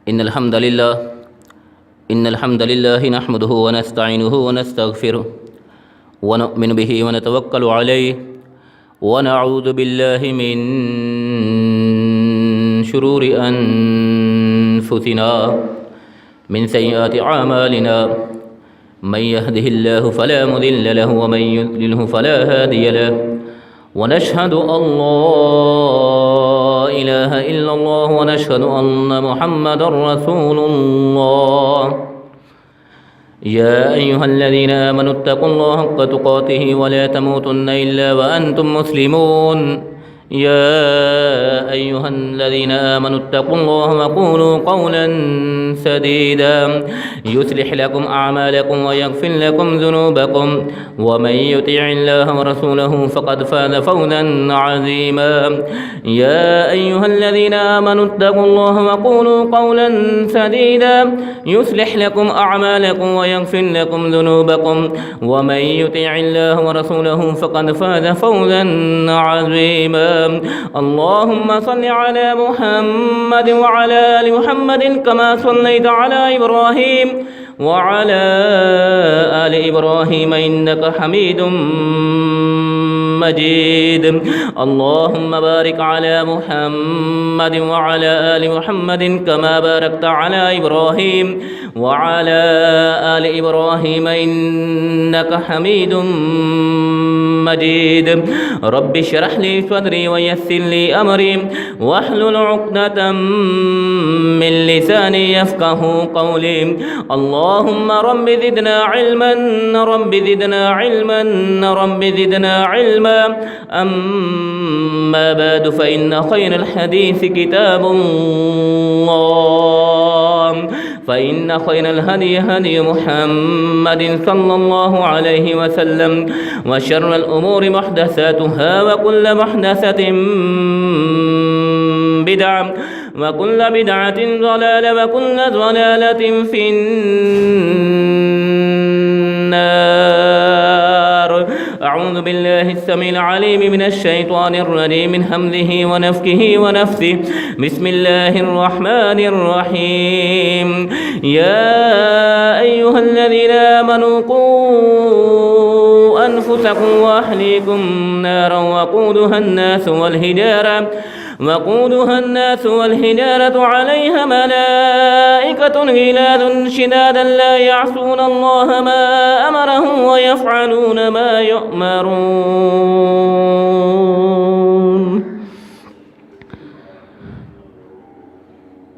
إن الحمد لله نحمده ونستعينه ونستغفره ونؤمن به ونتوكل عليه ونعوذ بالله من شرور أنفسنا من سيئات أعمالنا من يهده الله فلا مضل له ومن يضلله فلا هادي له ونشهد أن لا إله إلا الله ونشهد أن محمدا رسول الله. يا أيها الذين آمنوا اتقوا الله حق تقاته ولا تموتن إلا وأنتم مسلمون. يا أيها الذين آمنوا اتقوا الله وقولوا قولا سديدا يصلح لكم أعمالكم ويغفر لكم ذنوبكم ومن يطع الله ورسوله فقد فاز فوزا عظيما. يا أيها الذين آمنوا اتقوا الله وقولوا قولا سديدا يصلح لكم أعمالكم ويغفر لكم ذنوبكم ومن يطع الله ورسوله فقد فاز فوزا عظيما. اللهم صل على محمد وعلى آل محمد كما صليت على إبراهيم وعلى آل إبراهيم إنك حميد مجيد. اللهم بارك على محمد وعلى آل محمد كما باركت على إبراهيم وعلى آل إبراهيم إنك حميد مجيد. رب اشرح لي صدري ويسر لي أمري واحلل عقدة من لساني يفقه قولي. اللهم رب زدنا علما رب زدنا علما رب زدنا علما. أما بعد فإن خير الحديث كتاب الله فإن خير الهدي هدي محمد صلى الله عليه وسلم وشر الأمور محدثاتها وكل محدثة بدعة وكل بدعة ضلالة وكل ضلالة في النار. أعوذ بالله السميع العليم من الشيطان الرجيم من همزه ونفخه ونفثه. بسم الله الرحمن الرحيم. يا أيها الذين آمنوا قوا أنفسكم وأهليكم نارا وقودها الناس والحجارة عليها ملائكة غلاظ شداد لا يعصون الله ما أمرهم ويفعلون ما يؤمرون.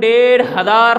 1500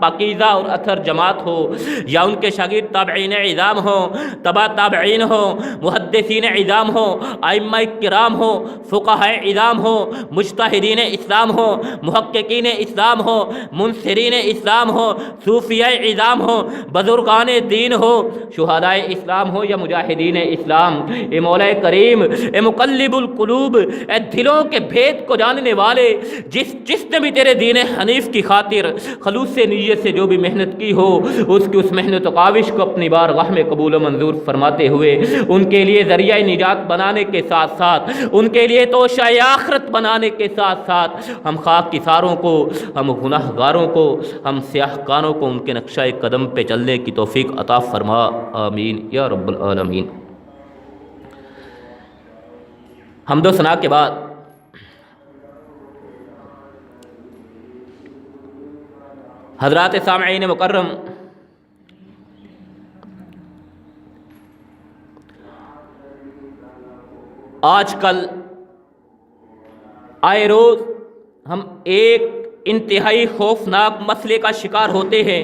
پاکیزہ اور اثر جماعت ہو، یا ان کے شاگرد تابعین اعظام ہوں، تبع تابعین ہوں، محدثین اعظام ہوں، ائمہ کرام ہوں، فقہاء اعظام ہوں، مجتہدین اسلام ہوں، محققین اسلام ہوں، منصرین اسلام ہوں، صوفیاء اعظام ہوں، بزرگان دین ہو، شہداء اسلام ہو یا مجاہدین اسلام، اے مولا کریم، اے مقلب القلوب، اے دلوں کے بھید کو جاننے والے، جس نے بھی تیرے دین حنیف کی خاطر خلوص نیت سے جو بھی محنت کی ہو، اس کی اس محنت و کاوش کو اپنی بارگاہ میں قبول و منظور فرماتے ہوئے ان کے لیے ذریعہ نجات بنانے کے ساتھ ساتھ، ان کے لیے توشہ آخرت بنانے کے ساتھ ساتھ، ہم خاک کساروں کو، ہم گناہ گاروں کو، ہم سیاہ کانوں کو ان کے نقشہ قدم پہ چلنے کی توفیق عطا فرما، آمین یا رب العالمین۔ حمد و ثنا کے بعد حضرات سامعین مکرم، آج کل آئے روز ہم ایک انتہائی خوفناک مسئلے کا شکار ہوتے ہیں،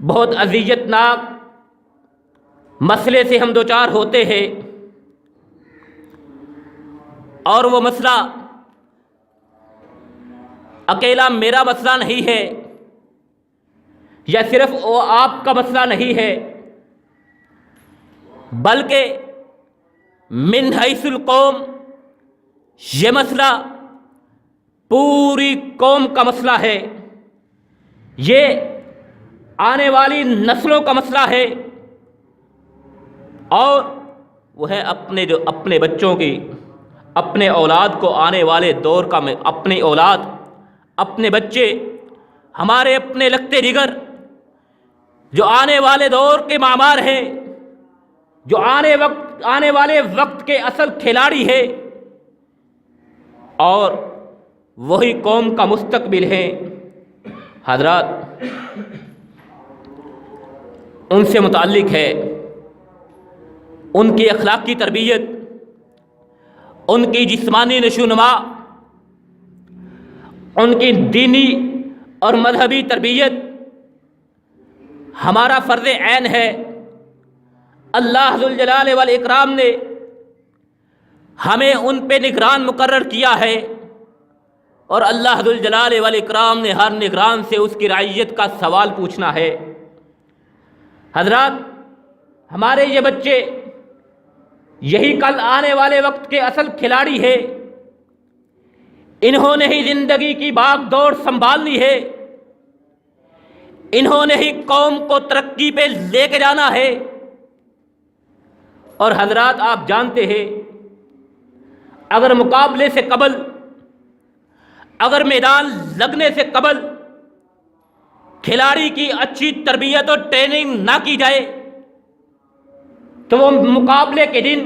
بہت اذیت ناک مسئلے سے ہم دوچار ہوتے ہیں، اور وہ مسئلہ اکیلا میرا مسئلہ نہیں ہے، یا صرف وہ آپ کا مسئلہ نہیں ہے، بلکہ من حیث القوم یہ مسئلہ پوری قوم کا مسئلہ ہے، یہ آنے والی نسلوں کا مسئلہ ہے، اور وہ ہے اپنے بچوں کی، اپنے اولاد کو آنے والے دور کا، اپنی اولاد، اپنے بچے، ہمارے اپنے لگتے جگر جو آنے والے دور کے معمار ہیں، جو آنے والے وقت کے اصل کھلاڑی ہے، اور وہی قوم کا مستقبل ہے۔ حضرات، ان سے متعلق ہے ان کی اخلاقی تربیت، ان کی جسمانی نشوونما، ان کی دینی اور مذہبی تربیت ہمارا فرض عین ہے۔ اللہ ذوالجلال والاکرام نے ہمیں ان پہ نگران مقرر کیا ہے، اور اللہ ذوالجلال والاکرام نے ہر نگران سے اس کی رعیت کا سوال پوچھنا ہے۔ حضرات، ہمارے یہ بچے یہی کل آنے والے وقت کے اصل کھلاڑی ہے، انہوں نے ہی زندگی کی بھاگ دوڑ سنبھالنی ہے، انہوں نے ہی قوم کو ترقی پہ لے کے جانا ہے۔ اور حضرات، آپ جانتے ہیں، اگر مقابلے سے قبل، اگر میدان لگنے سے قبل کھلاڑی کی اچھی تربیت اور ٹریننگ نہ کی جائے تو وہ مقابلے کے دن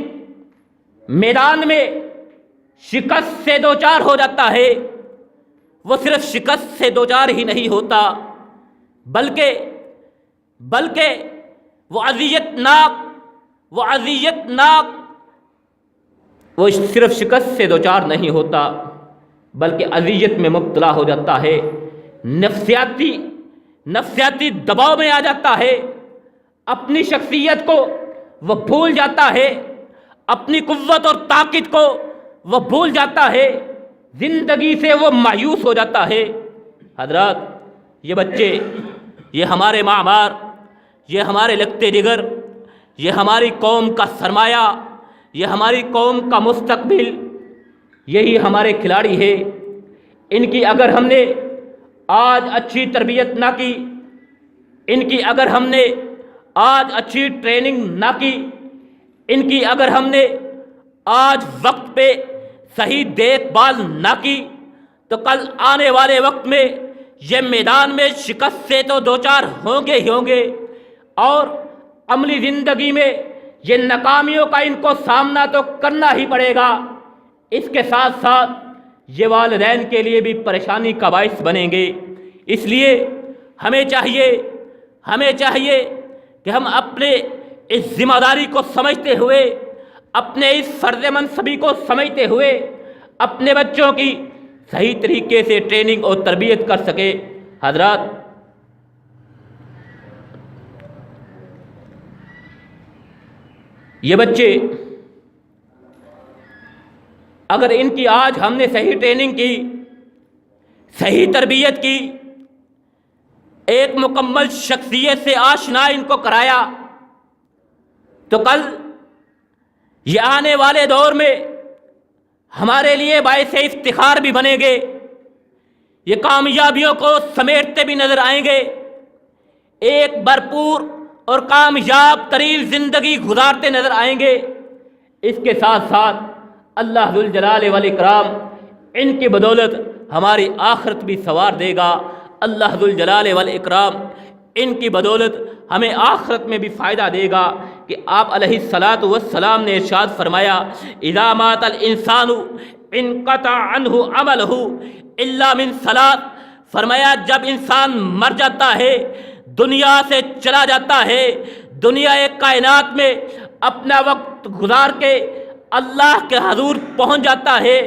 میدان میں شکست سے دوچار ہو جاتا ہے۔ وہ صرف شکست سے دوچار ہی نہیں ہوتا، بلکہ وہ صرف شکست سے دوچار نہیں ہوتا، بلکہ اذیت میں مبتلا ہو جاتا ہے، نفسیاتی دباؤ میں آ جاتا ہے، اپنی شخصیت کو وہ بھول جاتا ہے، اپنی قوت اور طاقت کو وہ بھول جاتا ہے، زندگی سے وہ مایوس ہو جاتا ہے۔ حضرات، یہ بچے، یہ ہمارے معمار، یہ ہمارے لگتے جگر، یہ ہماری قوم کا سرمایہ، یہ ہماری قوم کا مستقبل، یہی ہمارے کھلاڑی ہے۔ ان کی اگر ہم نے آج اچھی تربیت نہ کی، ان کی اگر ہم نے آج اچھی ٹریننگ نہ کی، ان کی اگر ہم نے آج وقت پہ صحیح دیکھ بھال نہ کی، تو کل آنے والے وقت میں یہ میدان میں شکست سے تو دوچار ہوں گے، اور عملی زندگی میں یہ ناکامیوں کا ان کو سامنا تو کرنا ہی پڑے گا۔ اس کے ساتھ ساتھ یہ والدین کے لیے بھی پریشانی کا باعث بنیں گے۔ اس لیے ہمیں چاہیے کہ ہم اپنے اس ذمہ داری کو سمجھتے ہوئے، اپنے اس فرض منصبی کو سمجھتے ہوئے، اپنے بچوں کی صحیح طریقے سے ٹریننگ اور تربیت کر سکے۔ حضرات، یہ بچے اگر ان کی آج ہم نے صحیح ٹریننگ کی، صحیح تربیت کی، ایک مکمل شخصیت سے آشنا ان کو کرایا، تو کل یہ آنے والے دور میں ہمارے لیے باعث افتخار بھی بنیں گے، یہ کامیابیوں کو سمیٹتے بھی نظر آئیں گے، ایک بھرپور اور کامیاب ترین زندگی گزارتے نظر آئیں گے۔ اس کے ساتھ ساتھ اللہ ذوالجلال والاکرام ان کی بدولت ہماری آخرت بھی سنوار دے گا۔ اللہ ذوالجلال والاکرام ان کی بدولت ہمیں آخرت میں بھی فائدہ دے گا، کہ آپ علیہ الصلاۃ والسلام نے ارشاد فرمایا، اذا مات الانسان انقطع عنہ عملہ الا من ثلاث، فرمایا جب انسان مر جاتا ہے، دنیا سے چلا جاتا ہے، دنیا کائنات میں اپنا وقت گزار کے اللہ کے حضور پہنچ جاتا ہے،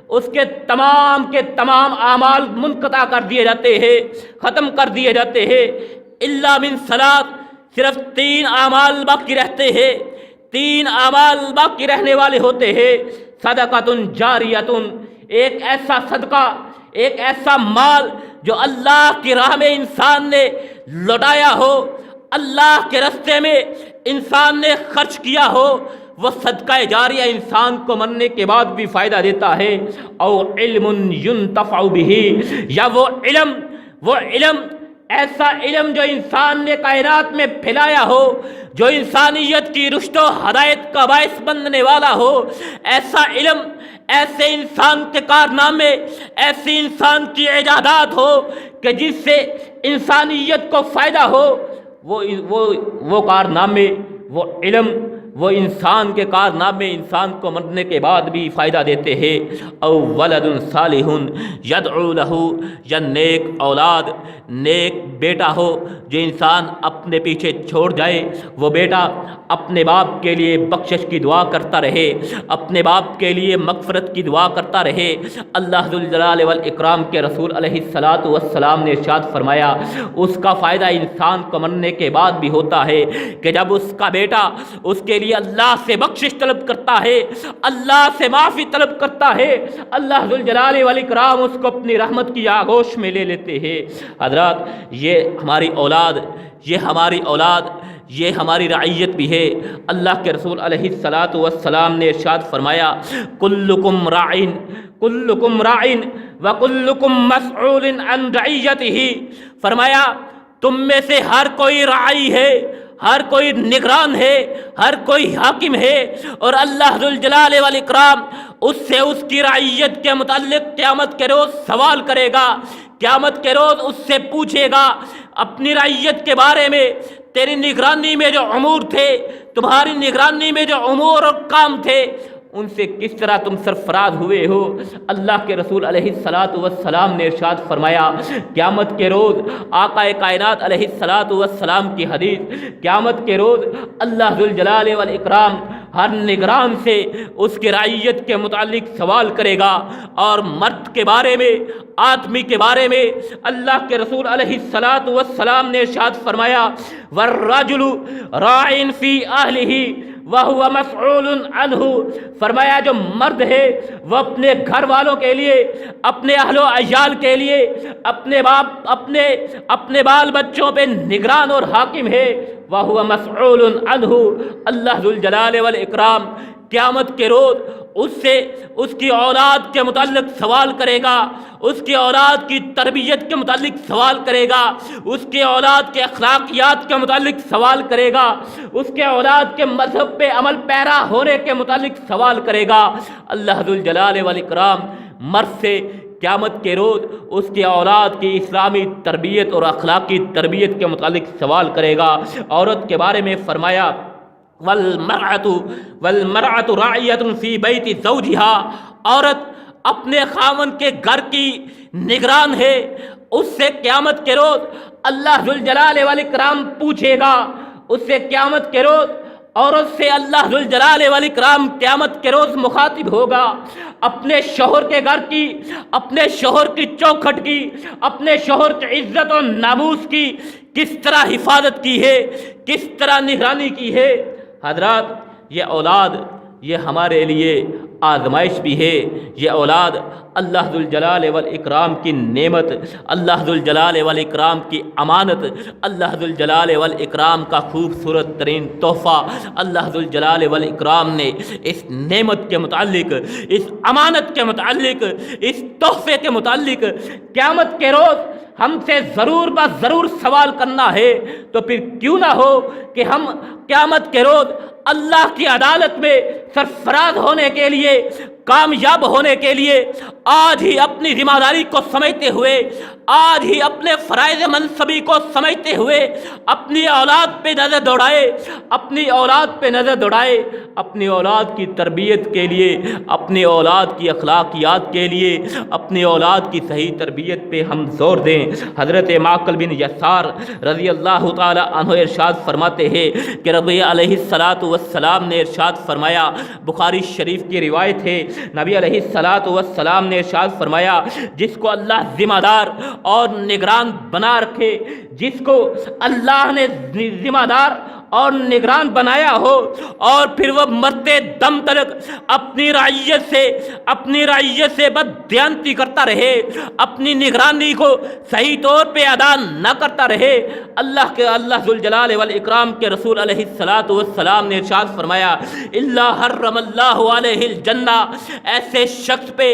اس کے تمام اعمال منقطع کر دیے جاتے ہیں، ختم کر دیے جاتے ہیں، الا من ثلاث، صرف 3 اعمال باقی رہتے ہیں، 3 اعمال باقی رہنے والے ہوتے ہیں، صدقۃ جاریۃ، ایک ایسا صدقہ، ایک ایسا مال جو اللہ کی راہ میں انسان نے لوٹایا ہو، اللہ کے راستے میں انسان نے خرچ کیا ہو، وہ صدقہ جاریہ انسان کو مرنے کے بعد بھی فائدہ دیتا ہے، او علم ينتفع به، یا وہ علم ایسا علم جو انسان نے کائنات میں پھیلایا ہو، جو انسانیت کی رشد و ہدایت کا باعث بننے والا ہو، ایسا علم، ایسے انسان کے کارنامے، ایسے انسان کی ایجادات ہو کہ جس سے انسانیت کو فائدہ ہو، وہ کارنامے، وہ علم، وہ انسان کے کارنامے انسان کو مرنے کے بعد بھی فائدہ دیتے ہیں۔ او ولد صالح یدعو لہ، یا نیک اولاد، نیک بیٹا ہو جو انسان اپنے پیچھے چھوڑ جائے، وہ بیٹا اپنے باپ کے لیے بخشش کی دعا کرتا رہے، اپنے باپ کے لیے مغفرت کی دعا کرتا رہے۔ اللہ ذوالجلال والاکرام کے رسول علیہ الصلاۃ والسلام نے ارشاد فرمایا، اس کا فائدہ انسان کو مرنے کے بعد بھی ہوتا ہے کہ جب اس کا بیٹا اس کے لیے اللہ سے بخشش طلب کرتا ہے، اللہ سے معافی طلب کرتا ہے، اللہ ذوالجلال والاکرام اس کو اپنی رحمت کی آغوش میں لے لیتے ہیں۔ حضرات، یہ ہماری اولاد، یہ ہماری رعیت بھی ہے۔ اللہ کے رسول علیہ الصلاۃ والسلام نے ارشاد فرمایا، کلکم راعٍ وکلکم مسئول عن رعیتہ، فرمایا تم میں سے ہر کوئی راعی ہے، ہر کوئی نگران ہے، ہر کوئی حاکم ہے، اور اللہ ذوالجلال والاکرام اس سے اس کی رعیت کے متعلق قیامت کے روز سوال کرے گا، قیامت کے روز اس سے پوچھے گا اپنی رعیت کے بارے میں، تیری نگرانی میں جو امور تھے، تمہاری نگرانی میں جو امور اور کام تھے، ان سے کس طرح تم سرفراز ہوئے ہو۔ اللہ کے رسول علیہ الصلاۃ والسلام نے ارشاد فرمایا، قیامت کے روز آقا کائنات علیہ الصلاۃ والسلام کی حدیث، قیامت کے روز اللہ ذوالجلال والاکرام ہر نگران سے اس کی رعیت کے متعلق سوال کرے گا، اور مرد کے بارے میں، آدمی کے بارے میں اللہ کے رسول علیہ الصلاۃ والسلام نے ارشاد فرمایا، والرجل راع فی اہلہ وَهُوَ مَسْعُولٌ عَنْهُ، فرمایا جو مرد ہے وہ اپنے گھر والوں کے لیے، اپنے اہل و عیال کے لیے، اپنے بال بچوں پہ نگران اور حاکم ہے، وَهُوَ مَسْعُولٌ عَنْهُ، اللہ ذوالجلال والاکرام قیامت کے روز اس سے اس کی اولاد کے متعلق سوال کرے گا، اس کی اولاد کی تربیت کے متعلق سوال کرے گا، اس کی اولاد کے اخلاقیات کے متعلق سوال کرے گا، اس کے اولاد کے مذہب پہ عمل پیرا ہونے کے متعلق سوال کرے گا۔ اللہ ذوالجلال والاکرام مرد سے قیامت کے روز اس کی اولاد کی اسلامی تربیت اور اخلاقی تربیت کے متعلق سوال کرے گا۔ عورت کے بارے میں فرمایا، والمرأة راعیۃ فی بیت زوجہا، عورت اپنے خاوند کے گھر کی نگران ہے، اس سے قیامت کے روز اللہ ذوالجلال والاکرام پوچھے گا، اس سے قیامت کے روز عورت سے اللہ ذوالجلال والاکرام قیامت کے روز مخاطب ہوگا، اپنے شوہر کے گھر کی، اپنے شوہر کی چوکھٹ کی، اپنے شوہر کی عزت و ناموس کی کس طرح حفاظت کی ہے، کس طرح نگرانی کی ہے۔ حضرات، یہ اولاد یہ ہمارے لیے آزمائش بھی ہے، یہ اولاد اللہ ذوالجلال والاکرام کی نعمت، اللہ ذوالجلال والاکرام کی امانت، اللہ ذوالجلال والاکرام کا خوبصورت ترین تحفہ۔ اللہ ذوالجلال والاکرام نے اس نعمت کے متعلق، اس امانت کے متعلق، اس تحفے کے متعلق قیامت کے روز ہم سے ضرور ضرور سوال کرنا ہے۔ تو پھر کیوں نہ ہو کہ ہم قیامت کے روز اللہ کی عدالت میں سرفراز ہونے کے لیے، کامیاب ہونے کے لیے آج ہی اپنی ذمہ داری کو سمجھتے ہوئے، آج ہی اپنے فرائض منصبی کو سمجھتے ہوئے اپنی اولاد پہ نظر دوڑائے، اپنی اولاد پہ نظر دوڑائے، اپنی اولاد کی تربیت کے لیے، اپنی اولاد کی اخلاقیات کے لیے، اپنی اولاد کی صحیح تربیت پہ ہم زور دیں۔ حضرت معقل بن یسار رضی اللہ تعالی عنہ ارشاد فرماتے ہیں کہ نبی علیہ السلام نے ارشاد فرمایا، بخاری شریف کی روایت ہے، نبی علیہ السلام نے ارشاد فرمایا، جس کو اللہ ذمہ دار اور نگران بنا رکھے، جس کو اللہ نے ذمہ دار اور نگران بنایا ہو، اور پھر وہ مرتے دم تک اپنی رعیت سے بددیانتی کرتا رہے، اپنی نگرانی کو صحیح طور پہ ادا نہ کرتا رہے، اللہ ذوالجلال والاکرام کے رسول علیہ السلام نے ارشاد فرمایا، الا حرم اللہ علیہ الجنہ، ایسے شخص پہ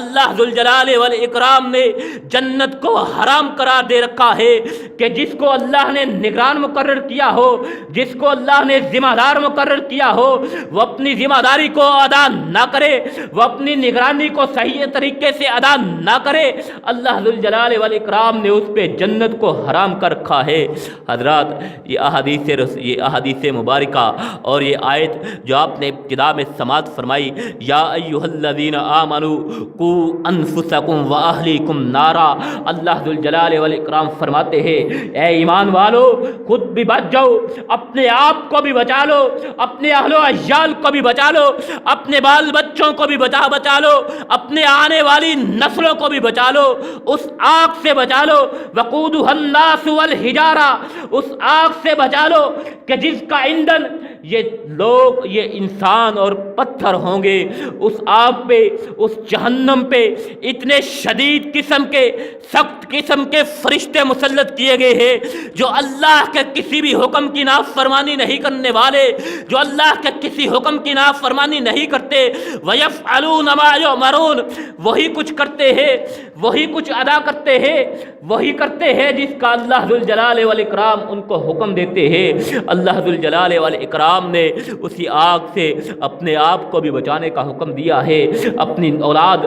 اللہ ذوالجلال والاکرام نے جنت کو حرام قرار دے رکھا ہے کہ جس کو اللہ نے نگران مقرر کیا ہو، جس کو اللہ نے ذمہ دار مقرر کیا ہو، وہ اپنی ذمہ داری کو ادا نہ کرے، وہ اپنی نگرانی کو صحیح طریقے سے ادا نہ کرے، اللہ ذوالجلال والاکرام نے اس پہ جنت کو حرام کر رکھا ہے۔ حضرات، یہ احادیث مبارکہ اور یہ آیت جو آپ نے ابتدا میں سماعت فرمائی، یا ایھا الذین آمنوا قوا انفسکم واہلیکم نارا، اللہ ذوالجلال والاکرام فرماتے ہیں، اے ایمان والو، خود بھی بچ جاؤ، اپنے آپ کو بھی بچا لو، اپنے اہل و عیال کو بھی بچا لو، اپنے بال بچوں کو بھی بچا لو، اپنے آنے والی نسلوں کو بھی بچا لو، اس آگ سے بچا لو، وقودھا الناس والحجارہ، اس آگ سے بچا لو کہ جس کا ایندھن یہ انسان اور پتھر ہوں گے۔ اس آگ پہ، اس جہنم پہ اتنے شدید قسم کے، سخت قسم کے فرشتے مسلط کیے گئے ہیں جو اللہ کے کسی بھی حکم کی نافرمانی نہیں کرنے والے، جو اللہ کے کسی حکم کی نافرمانی نہیں کرتے۔ وَيَفْعَلُونَ مَا يُؤْمَرُونَ، وہی کچھ کرتے ہیں، وہی کچھ ادا کرتے ہیں، وہی کرتے ہیں جس کا اللہ ذوالجلال والاکرام ان کو حکم دیتے ہیں۔ اللہ ذوالجلال والاکرام نے اسی آگ سے اپنے آپ کو بھی بچانے کا حکم دیا ہے، اپنی اولاد،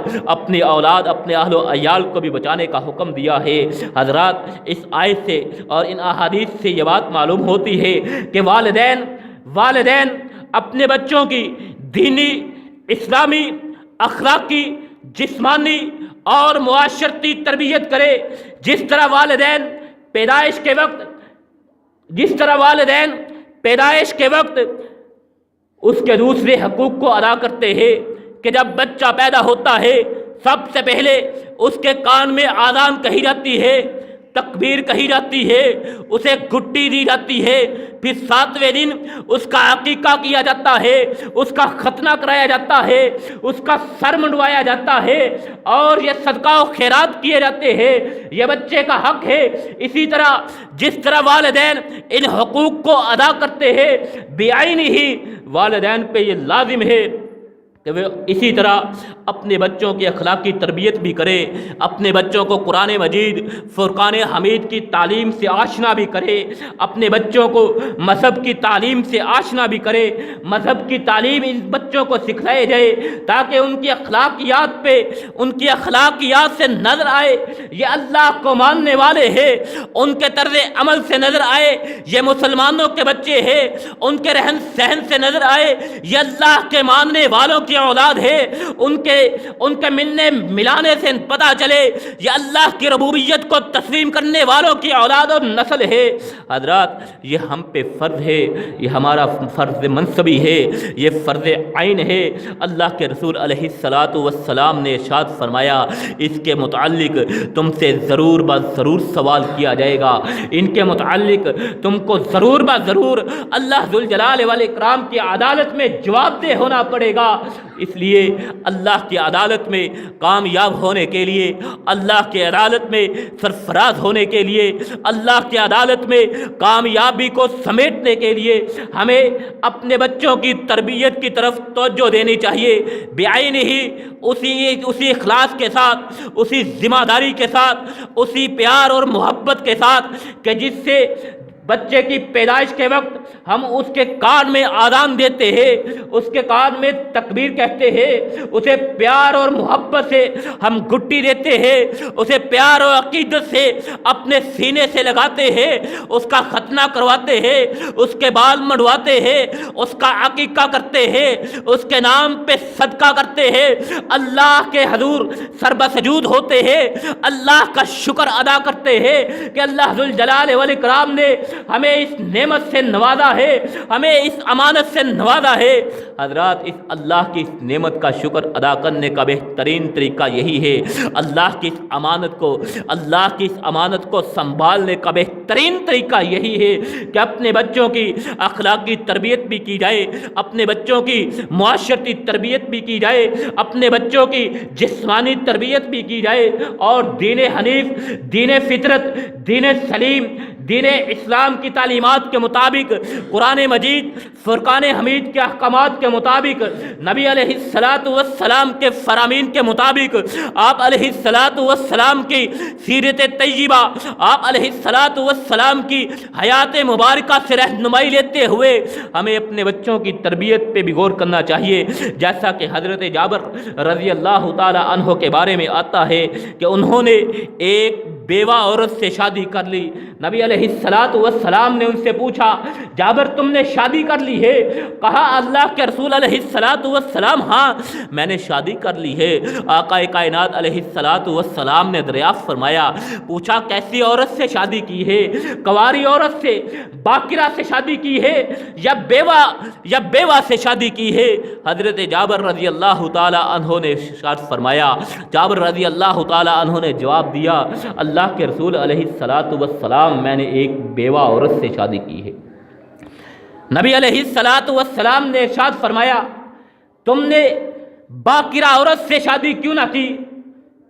اپنے اہل و عیال کو بھی بچانے کا حکم دیا ہے۔ حضرات، اس آیت سے اور ان احادیث سے یہ بات معلوم ہوتی ہے کہ والدین اپنے بچوں کی دینی، اسلامی، اخلاقی، جسمانی اور معاشرتی تربیت کرے۔ جس طرح والدین پیدائش کے وقت اس کے دوسرے حقوق کو ادا کرتے ہیں کہ جب بچہ پیدا ہوتا ہے سب سے پہلے اس کے کان میں آذان کہی جاتی ہے، تکبیر کہی جاتی ہے، اسے گھٹی دی جاتی ہے، پھر 7ویں دن اس کا عقیقہ کیا جاتا ہے، اس کا ختنہ کرایا جاتا ہے، اس کا سر منڈوایا جاتا ہے، اور یہ صدقہ و خیرات کیے جاتے ہیں۔ یہ بچے کا حق ہے۔ اسی طرح جس طرح والدین ان حقوق کو ادا کرتے ہیں، بعینہ ہی والدین پہ یہ لازم ہے کہ وہ اسی طرح اپنے بچوں کی اخلاقی تربیت بھی کرے، اپنے بچوں کو قرآن مجید، فرقان حمید کی تعلیم سے آشنا بھی کرے، اپنے بچوں کو مذہب کی تعلیم سے آشنا بھی کرے، مذہب کی تعلیم ان بچوں کو سکھلائی جائے تاکہ ان کی اخلاقیات سے نظر آئے یہ اللہ کو ماننے والے ہیں، ان کے طرز عمل سے نظر آئے یہ مسلمانوں کے بچے ہیں، ان کے رہن سہن سے نظر آئے یہ اللہ کے ماننے والوں کی کی اولاد ہے، ان کے ملنے ملانے سے پتہ چلے یہ اللہ کی ربوبیت کو تسلیم کرنے والوں کی اولاد اور نسل ہے۔ حضرات یہ ہم پہ فرض ہے، یہ ہمارا فرض منصبی ہے، یہ فرض عین ہے۔ اللہ کے رسول علیہ الصلاۃ والسلام نے ارشاد فرمایا اس کے متعلق تم سے ضرور ضرور سوال کیا جائے گا، ان کے متعلق تم کو ضرور ضرور اللہ ذوالجلال والاکرام کی عدالت میں جواب دہ ہونا پڑے گا۔ اس لیے اللہ کی عدالت میں کامیاب ہونے کے لیے، اللہ کی عدالت میں سرفراز ہونے کے لیے، اللہ کی عدالت میں کامیابی کو سمیٹنے کے لیے ہمیں اپنے بچوں کی تربیت کی طرف توجہ دینی چاہیے، بعین ہی اسی اخلاص کے ساتھ، اسی ذمہ داری کے ساتھ، اسی پیار اور محبت کے ساتھ کہ جس سے بچے کی پیدائش کے وقت ہم اس کے کان میں آذان دیتے ہیں، اس کے کان میں تکبیر کہتے ہیں، اسے پیار اور محبت سے ہم گھٹی دیتے ہیں، اسے پیار اور عقیدت سے اپنے سینے سے لگاتے ہیں، اس کا ختنہ کرواتے ہیں، اس کے بال منڈواتے ہیں، اس کا عقیقہ کرتے ہیں، اس کے نام پہ صدقہ کرتے ہیں، اللہ کے حضور سربسجود ہوتے ہیں، اللہ کا شکر ادا کرتے ہیں کہ اللہ ذوالجلال والاکرام نے ہمیں اس نعمت سے نوازا ہے، ہمیں اس امانت سے نوازا ہے۔ حضرات اس اللہ کی اس نعمت کا شکر ادا کرنے کا بہترین طریقہ یہی ہے، اللہ کی اس امانت کو سنبھالنے کا بہترین طریقہ یہی ہے کہ اپنے بچوں کی اخلاقی تربیت بھی کی جائے، اپنے بچوں کی معاشرتی تربیت بھی کی جائے، اپنے بچوں کی جسمانی تربیت بھی کی جائے، اور دین حنیف، دین فطرت، دین سلیم، دین اسلام کی تعلیمات کے مطابق، قرآن مجید، فرقان حمید کے احکامات کے مطابق، نبی علیہ الصلاۃ والسلام کے فرامین کے مطابق، آپ علیہ الصلاۃ والسلام کی سیرت طیبہ، آپ علیہ الصلاۃ والسلام کی حیات مبارکہ سے رہنمائی لیتے ہوئے ہمیں اپنے بچوں کی تربیت پہ بھی غور کرنا چاہیے۔ جیسا کہ حضرت جابر رضی اللہ تعالی عنہ کے بارے میں آتا ہے کہ انہوں نے ایک بیوہ عورت سے شادی کر لی۔ نبی علیہ الصلاۃ والسلام نے ان سے پوچھا جابر تم نے شادی کر لی ہے؟ کہا اللہ کے رسول علیہ الصلاۃ والسلام ہاں میں نے شادی کر لی ہے۔ آقا کائنات علیہ الصلاۃ والسلام نے دریافت فرمایا، پوچھا کیسی عورت سے شادی کی ہے؟ کنواری عورت سے، باکرہ سے شادی کی ہے یا بیوہ سے شادی کی ہے؟ حضرت جابر رضی اللہ تعالی عنہ نے ارشاد فرمایا، جابر رضی اللہ تعالی عنہ نے جواب دیا اللہ کے رسول علیہ الصلاۃ والسلام میں نے ایک بیوہ عورت سے شادی کی ہے۔ نبی علیہ الصلاۃ والسلام نے ارشاد فرمایا تم نے باکرہ عورت سے شادی کیوں نہ کی؟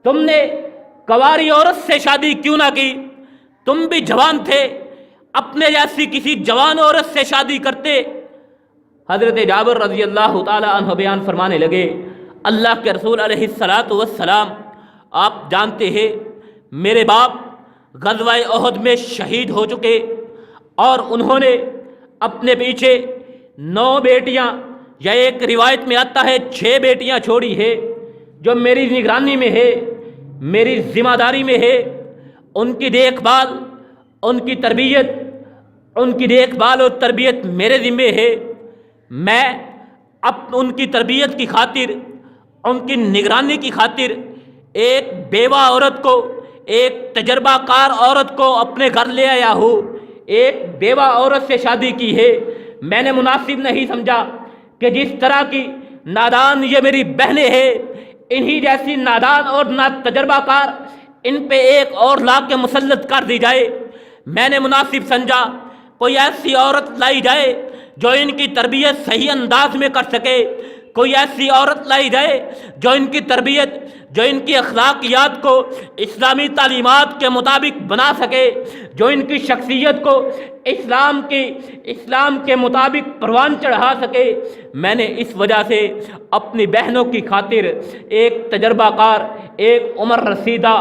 تم نے کنواری عورت سے شادی کیوں نہ کی؟ تم بھی جوان تھے، اپنے جیسی کسی جوان عورت سے شادی کرتے۔ حضرت جابر رضی اللہ تعالی عنہ بیان فرمانے لگے اللہ کے رسول علیہ الصلاۃ والسلام آپ جانتے ہیں میرے باپ غزوہ احد میں شہید ہو چکے، اور انہوں نے اپنے پیچھے 9 بیٹیاں یا ایک روایت میں آتا ہے 6 بیٹیاں چھوڑی ہے جو میری نگرانی میں ہے، میری ذمہ داری میں ہے۔ ان کی دیکھ بھال، ان کی دیکھ بھال اور تربیت میرے ذمے ہے۔ میں ان کی تربیت کی خاطر، ان کی نگرانی کی خاطر ایک بیوہ عورت کو، ایک تجربہ کار عورت کو اپنے گھر لے آیا ہوں۔ ایک بیوہ عورت سے شادی کی ہے۔ میں نے مناسب نہیں سمجھا کہ جس طرح کی نادان یہ میری بہنیں ہیں، انہی جیسی نادان اور ناتجربہ کار ان پہ ایک اور لا کے مسلط کر دی جائے۔ میں نے مناسب سمجھا کوئی ایسی عورت لائی جائے جو ان کی تربیت صحیح انداز میں کر سکے، کوئی ایسی عورت لائی جائے جو ان کی تربیت، جو ان کی اخلاقیات کو اسلامی تعلیمات کے مطابق بنا سکے، جو ان کی شخصیت کو اسلام کے مطابق پروان چڑھا سکے۔ میں نے اس وجہ سے اپنی بہنوں کی خاطر ایک تجربہ کار، ایک عمر رسیدہ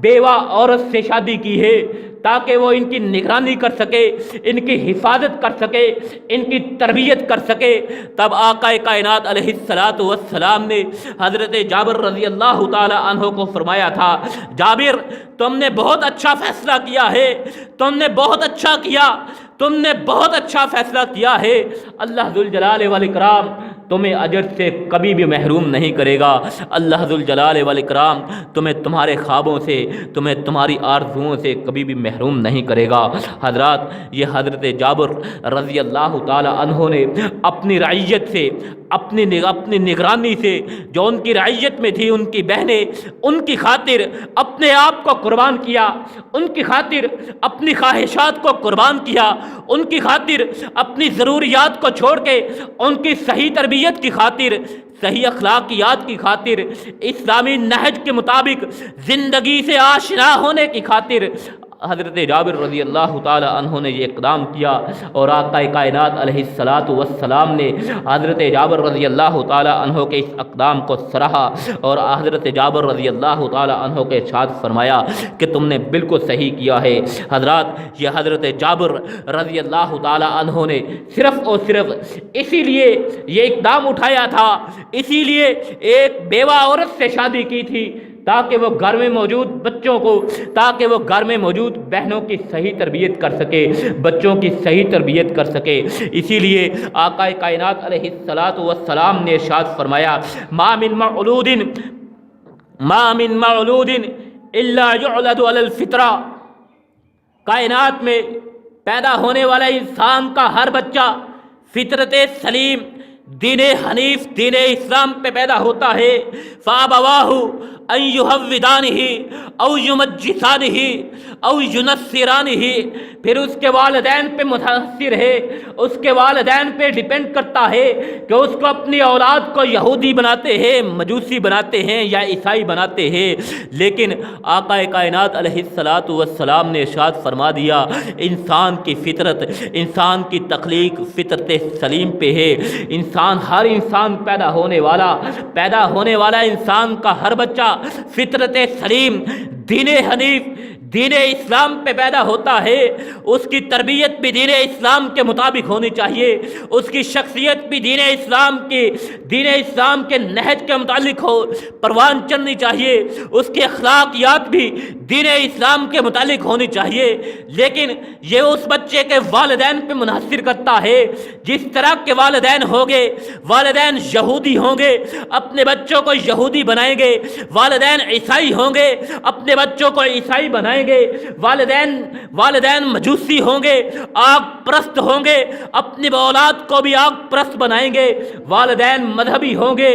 بیوہ عورت سے شادی کی ہے تاکہ وہ ان کی نگرانی کر سکے، ان کی حفاظت کر سکے، ان کی تربیت کر سکے۔ تب آقا کائنات علیہ الصلاۃ والسلام نے حضرت جابر رضی اللہ تعالی عنہ کو فرمایا تھا جابر تم نے بہت اچھا فیصلہ کیا ہے، تم نے بہت اچھا فیصلہ کیا ہے۔ اللہ ذوالجلال والاکرام تمہیں اجر سے کبھی بھی محروم نہیں کرے گا۔ اللہ ذوالجلال والاکرام تمہیں تمہارے خوابوں سے، تمہیں تمہاری آرزوؤں سے کبھی بھی محروم نہیں کرے گا۔ حضرات، یہ حضرت جابر رضی اللہ تعالی عنہ نے اپنی رعیت سے، اپنی نگرانی سے، جو ان کی رعیت میں تھی، ان کی بہنیں، ان کی خاطر اپنے آپ کو قربان کیا، ان کی خاطر اپنی خواہشات کو قربان کیا، ان کی خاطر اپنی ضروریات کو چھوڑ کے، ان کی صحیح تربیت کی خاطر، صحیح اخلاقیات کی خاطر، اسلامی نہج کے مطابق زندگی سے آشنا ہونے کی خاطر حضرت جابر رضی اللہ تعالی عنہ نے یہ اقدام کیا، اور آقا کائنات علیہ الصلاۃ والسلام نے حضرت جابر رضی اللہ تعالی عنہ کے اس اقدام کو سراہا، اور حضرت جابر رضی اللہ تعالی عنہ کے ارشاد فرمایا کہ تم نے بالکل صحیح کیا ہے۔ حضرات، یہ حضرت جابر رضی اللہ تعالی عنہ نے صرف اور صرف اسی لیے یہ اقدام اٹھایا تھا، اسی لیے ایک بیوہ عورت سے شادی کی تھی تاکہ وہ گھر میں موجود بچوں کو، تاکہ وہ گھر میں موجود بہنوں کی صحیح تربیت کر سکے، بچوں کی صحیح تربیت کر سکے۔ اسی لیے آقا کائنات علیہ الصلاۃ والسلام نے ارشاد فرمایا، ما من مولود الا یعلد علی الفطرہ، کائنات میں پیدا ہونے والا انسان کا ہر بچہ فطرت سلیم، دین حنیف، دین اسلام پہ پیدا ہوتا ہے۔ فابواہ ان یحودانہ او یمجسانہ او ینصرانہ، پھر اس کے والدین پہ متاثر ہے، اس کے والدین پہ ڈیپینڈ کرتا ہے کہ اس کو اپنی اولاد کو یہودی بناتے ہیں، مجوسی بناتے ہیں یا عیسائی بناتے ہیں۔ لیکن آقا کائنات علیہ الصلاۃ والسلام نے ارشاد فرما دیا، انسان کی فطرت، انسان کی تخلیق فطرت سلیم پہ ہے۔ ہر انسان پیدا ہونے والا انسان کا ہر بچہ فطرت سلیم، دین حنیف، دین اسلام پہ پیدا ہوتا ہے۔ اس کی تربیت بھی دین اسلام کے مطابق ہونی چاہیے، اس کی شخصیت بھی دین اسلام کے نہج کے متعلق پروان چلنی چاہیے، اس کے اخلاقیات بھی دین اسلام کے متعلق ہونی چاہیے۔ لیکن یہ اس بچے کے والدین پہ منحصر کرتا ہے، جس طرح کے والدین ہوں گے، والدین یہودی ہوں گے، اپنے بچوں کو یہودی بنائیں گے، والدین عیسائی ہوں گے، اپنے بچوں کو عیسائی بنائیں گے، والدین مجوسی ہوں گے، آگ پرست ہوں گے، اپنی اولاد کو بھی آگ پرست بنائیں گے، والدین مذہبی ہوں گے،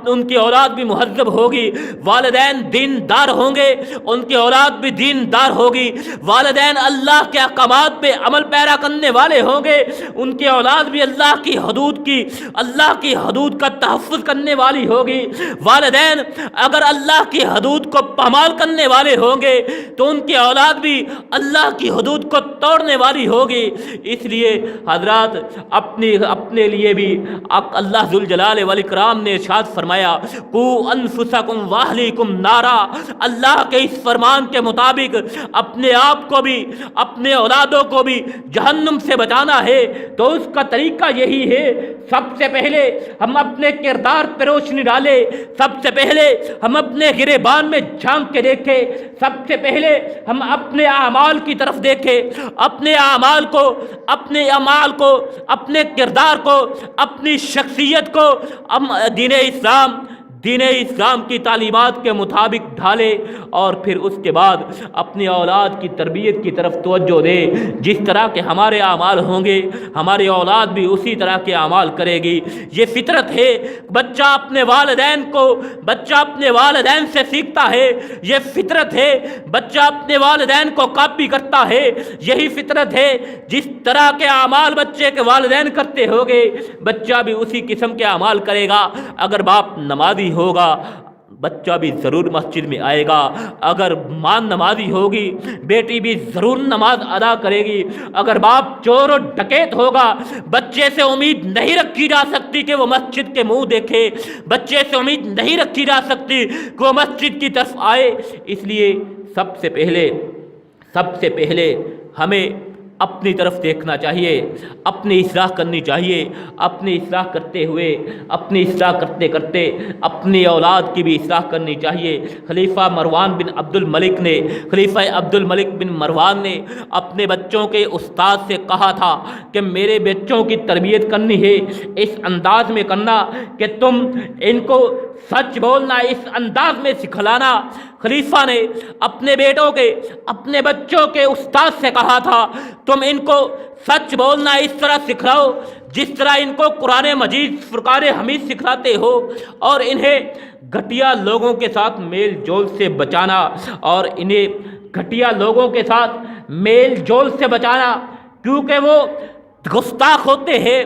ان کی اولاد بھی مہذب ہوگی، والدین دیندار ہوں گے، ان کی اولاد بھی دیندار ہوگی، والدین اللہ کے احکامات پہ عمل پیرا کرنے والے ہوں گے، ان کی اولاد بھی اللہ کی حدود کا تحفظ کرنے والی ہوگی۔ والدین اگر اللہ کی حدود کو پامال کرنے والے ہوں گے تو ان کی اولاد بھی اللہ کی حدود کو توڑنے والی ہوگی۔ اس لیے حضرات، اپنے لیے بھی اللہ ذوالجلال والاکرام نے ارشاد فرمایا، قوا انفسکم واہلیکم نارا، اللہ کے اس فرمان کے مطابق اپنے آپ کو بھی، اپنے اولادوں کو بھی جہنم سے بچانا ہے۔ تو اس کا طریقہ یہی ہے، سب سے پہلے ہم اپنے کردار پہ روشنی ڈالیں، سب سے پہلے ہم اپنے گریبان میں جھانک کے دیکھیں، سب سے پہلے ہم اپنے اعمال کی طرف دیکھیں، اپنے اعمال کو، اپنے کردار کو، اپنی شخصیت کو دین اسلام کی تعلیمات کے مطابق ڈھالے، اور پھر اس کے بعد اپنی اولاد کی تربیت کی طرف توجہ دے۔ جس طرح کے ہمارے اعمال ہوں گے، ہماری اولاد بھی اسی طرح کے اعمال کرے گی۔ یہ فطرت ہے، بچہ اپنے والدین سے سیکھتا ہے، یہ فطرت ہے، بچہ اپنے والدین کو کاپی کرتا ہے، یہی فطرت ہے۔ جس طرح کے اعمال بچے کے والدین کرتے ہوگے، بچہ بھی اسی قسم کے اعمال کرے گا۔ اگر باپ نمازی ہوگا، بچہ بھی ضرور مسجد میں آئے گا۔ اگر ماں نمازی ہوگی، بیٹی بھی ضرور نماز ادا کرے گی۔ اگر باپ چور و ڈکیت ہوگا، بچے سے امید نہیں رکھی جا سکتی کہ وہ مسجد کے منہ دیکھے، بچے سے امید نہیں رکھی جا سکتی کہ وہ مسجد کی طرف آئے۔ اس لیے سب سے پہلے ہمیں اپنی طرف دیکھنا چاہیے، اپنی اصلاح کرنی چاہیے، اپنی اصلاح کرتے ہوئے، اپنی اصلاح کرتے کرتے اپنی اولاد کی بھی اصلاح کرنی چاہیے۔ خلیفہ مروان بن عبد الملک نے، خلیفہ عبد الملک بن مروان نے اپنے بچوں کے استاد سے کہا تھا کہ میرے بچوں کی تربیت کرنی ہے اس انداز میں کرنا کہ تم ان کو سچ بولنا اس انداز میں سکھلانا۔ خلیفہ نے اپنے بیٹوں کے، اپنے بچوں کے استاد سے کہا تھا تم ان کو سچ بولنا اس طرح سکھلاؤ جس طرح ان کو قرآن مجید فرقان حمید سکھلاتے ہو، اور انہیں گھٹیا لوگوں کے ساتھ میل جول سے بچانا، اور انہیں گھٹیا لوگوں کے ساتھ میل جول سے بچانا، کیونکہ وہ گستاخ ہوتے ہیں،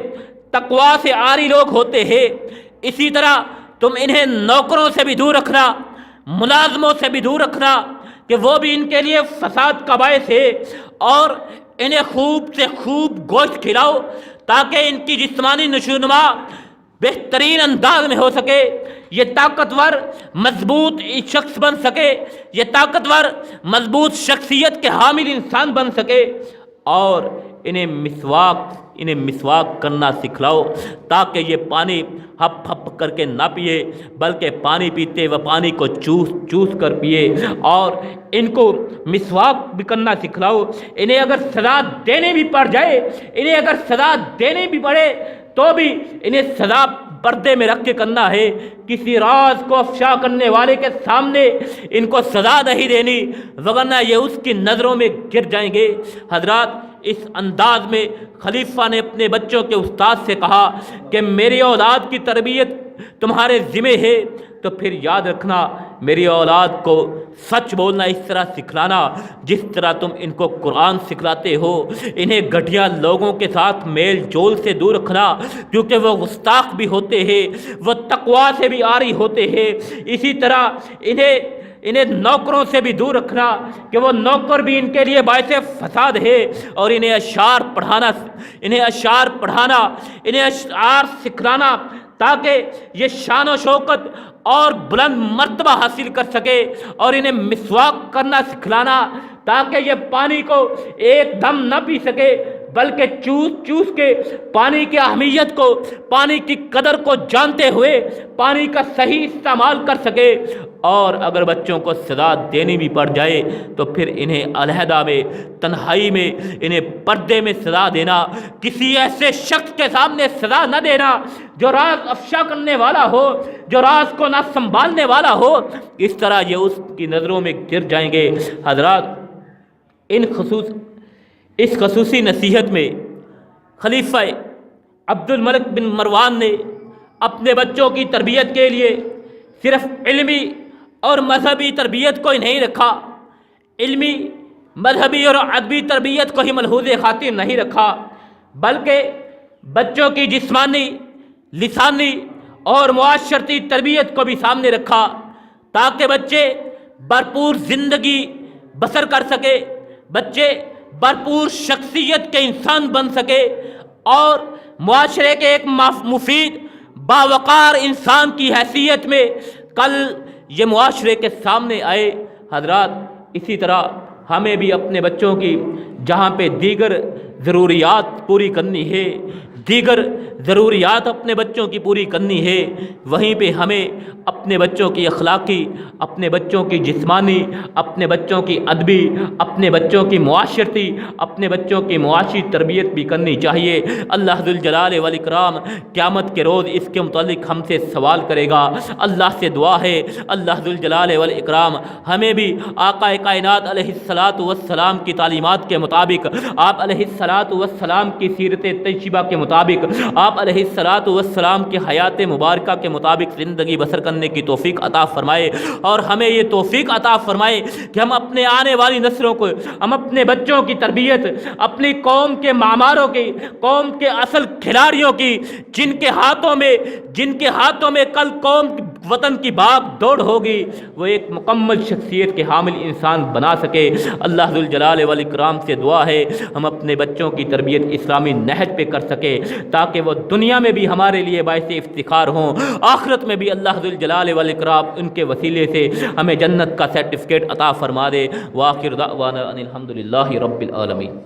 تقوی سے عاری لوگ ہوتے ہیں۔ اسی طرح تم انہیں نوکروں سے بھی دور رکھنا، ملازموں سے بھی دور رکھنا کہ وہ بھی ان کے لیے فساد کا باعث ہے، اور انہیں خوب سے خوب گوشت کھلاؤ تاکہ ان کی جسمانی نشوونما بہترین انداز میں ہو سکے، یہ طاقتور مضبوط شخص بن سکے، یہ طاقتور مضبوط شخصیت کے حامل انسان بن سکے، اور انہیں مسواک کرنا سکھلاؤ تاکہ یہ پانی ہپ ہپ کر کے نہ پیے بلکہ پانی پیتے وہ پانی کو چوس چوس کر پیے، اور ان کو مسواک بھی کرنا سکھلاؤ۔ انہیں اگر سزا دینے بھی پڑ جائے، انہیں اگر سزا دینے بھی پڑے تو بھی انہیں سزا پردے میں رکھ کے کرنا ہے، کسی راز کو افشا کرنے والے کے سامنے ان کو سزا نہیں دینی، وگرنہ یہ اس کی نظروں میں گر جائیں گے۔ حضرات، اس انداز میں خلیفہ نے اپنے بچوں کے استاد سے کہا کہ میری اولاد کی تربیت تمہارے ذمہ ہے، تو پھر یاد رکھنا میری اولاد کو سچ بولنا اس طرح سکھلانا جس طرح تم ان کو قرآن سکھلاتے ہو، انہیں گھٹیا لوگوں کے ساتھ میل جول سے دور رکھنا کیونکہ وہ گستاخ بھی ہوتے ہیں، وہ تقوی سے بھی عاری ہوتے ہیں۔ اسی طرح انہیں نوکروں سے بھی دور رکھنا کہ وہ نوکر بھی ان کے لیے باعث فساد ہے، اور انہیں اشعار پڑھانا، انہیں اشعار سکھلانا تاکہ یہ شان و شوکت اور بلند مرتبہ حاصل کر سکے، اور انہیں مسواک کرنا سکھلانا تاکہ یہ پانی کو ایک دم نہ پی سکے بلکہ چوس چوس کے پانی کی اہمیت کو، پانی کی قدر کو جانتے ہوئے پانی کا صحیح استعمال کر سکے۔ اور اگر بچوں کو سزا دینی بھی پڑ جائے تو پھر انہیں علیحدہ میں، تنہائی میں، انہیں پردے میں سزا دینا، کسی ایسے شخص کے سامنے سزا نہ دینا جو راز افشا کرنے والا ہو، جو راز کو نہ سنبھالنے والا ہو، اس طرح یہ اس کی نظروں میں گر جائیں گے۔ حضرات، اس خصوصی نصیحت میں خلیفہ عبد الملک بن مروان نے اپنے بچوں کی تربیت کے لیے صرف علمی اور مذہبی تربیت کو ہی نہیں رکھا، علمی، مذہبی اور ادبی تربیت کو ہی ملحوظ خاطر نہیں رکھا، بلکہ بچوں کی جسمانی، لسانی اور معاشرتی تربیت کو بھی سامنے رکھا تاکہ بچے بھرپور زندگی بسر کر سکے، بچے بھرپور شخصیت کے انسان بن سکے، اور معاشرے کے ایک مفید باوقار انسان کی حیثیت میں کل یہ معاشرے کے سامنے آئے۔ حضرات، اسی طرح ہمیں بھی اپنے بچوں کی جہاں پہ دیگر ضروریات پوری کرنی ہے، دیگر ضروریات اپنے بچوں کی پوری کرنی ہے، وہیں پہ ہمیں اپنے بچوں کی اخلاقی، اپنے بچوں کی جسمانی، اپنے بچوں کی ادبی، اپنے بچوں کی معاشرتی، اپنے بچوں کی معاشی تربیت بھی کرنی چاہیے۔ اللہ ذوالجلال والاکرام قیامت کے روز اس کے متعلق ہم سے سوال کرے گا۔ اللہ سے دعا ہے اللہ ذوالجلال والاکرام ہمیں بھی آقا کائنات علیہ الصلاۃ والسلام کی تعلیمات کے مطابق، آپ علیہ الصلاۃ والسلام کی سیرت طیبہ کے مطابق، آپ علیہ الصلاۃ والسلام کی حیات مبارکہ کے مطابق زندگی بسر کرنے کی توفیق عطا فرمائے، اور ہمیں یہ توفیق عطا فرمائے کہ ہم اپنے آنے والی نسلوں کو، ہم اپنے بچوں کی تربیت اپنی قوم کے معماروں کی، قوم کے اصل کھلاڑیوں کی، جن کے ہاتھوں میں کل قوم وطن کی بھاگ دوڑ ہوگی، وہ ایک مکمل شخصیت کے حامل انسان بنا سکے۔ اللہ ذوالجلال والاکرام سے دعا ہے ہم اپنے بچوں کی تربیت اسلامی نہج پہ کر سکے تاکہ وہ دنیا میں بھی ہمارے لیے باعث افتخار ہوں، آخرت میں بھی اللہ ذوالجلال والاکرام ان کے وسیلے سے ہمیں جنت کا سرٹیفکیٹ عطا فرما دے۔ وآخر دعوانا ان الحمد للہ رب العالمین۔